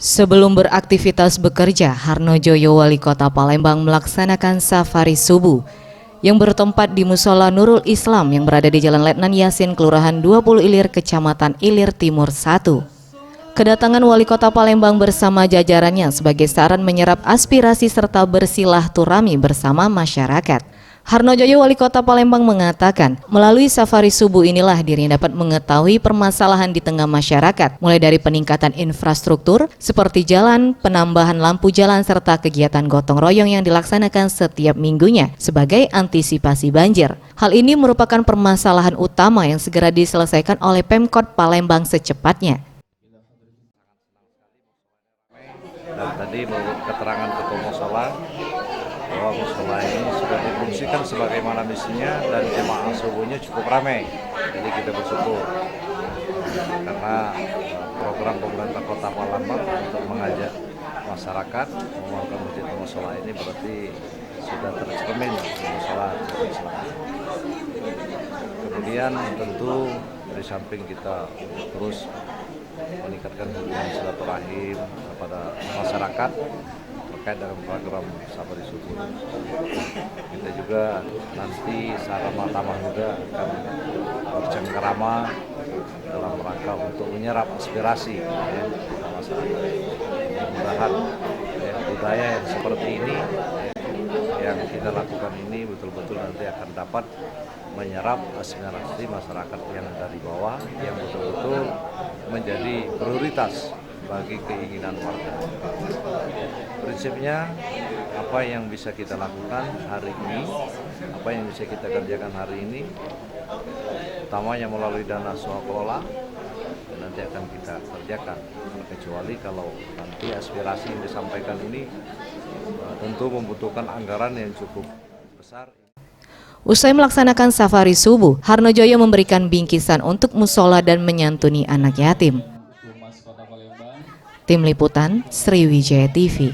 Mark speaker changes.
Speaker 1: Sebelum beraktivitas bekerja, Harnojoyo, Wali Kota Palembang, melaksanakan safari subuh yang bertempat di Musola Nurul Islam yang berada di Jalan Letnan Yasin, Kelurahan 20 Ilir, Kecamatan Ilir Timur 1. Kedatangan Wali Kota Palembang bersama jajarannya sebagai saran menyerap aspirasi serta bersilaturahmi bersama masyarakat. Harnojoyo, Wali Kota Palembang, mengatakan melalui safari subuh inilah dirinya dapat mengetahui permasalahan di tengah masyarakat, mulai dari peningkatan infrastruktur seperti jalan, penambahan lampu jalan, serta kegiatan gotong royong yang dilaksanakan setiap minggunya sebagai antisipasi banjir. Hal ini merupakan permasalahan utama yang segera diselesaikan oleh Pemkot Palembang secepatnya.
Speaker 2: Dan tadi menurut keterangan Ketua Musola bahwa musola ini sudah difungsikan sebagaimana misinya dan jemaah subuhnya cukup ramai. Jadi kita bersyukur karena program pemerintah Kota Palembang untuk mengajak masyarakat membangun masjid musola ini berarti sudah tercermin di musola. Kemudian tentu dari samping kita terus meningkatkan hubungan silaturahim kepada masyarakat terkait dengan program safari subuh. Kita juga nanti secara tamah juga akan bercengkerama dalam rangka untuk menyerap aspirasi masyarakat. Mudah-mudahan budaya yang seperti ini yang kita lakukan ini betul-betul nanti akan dapat menyerap aspirasi masyarakat yang dari bawah yang betul-betul menjadi prioritas bagi keinginan warga. Prinsipnya apa yang bisa kita lakukan hari ini, apa yang bisa kita kerjakan hari ini, utamanya melalui dana swakelola, dan nanti akan kita kerjakan. Kecuali kalau nanti aspirasi yang disampaikan ini tentu membutuhkan anggaran yang cukup besar.
Speaker 1: Usai melaksanakan safari subuh, Harnojoyo memberikan bingkisan untuk musola dan menyantuni anak yatim. Tim Liputan, Sriwijaya TV.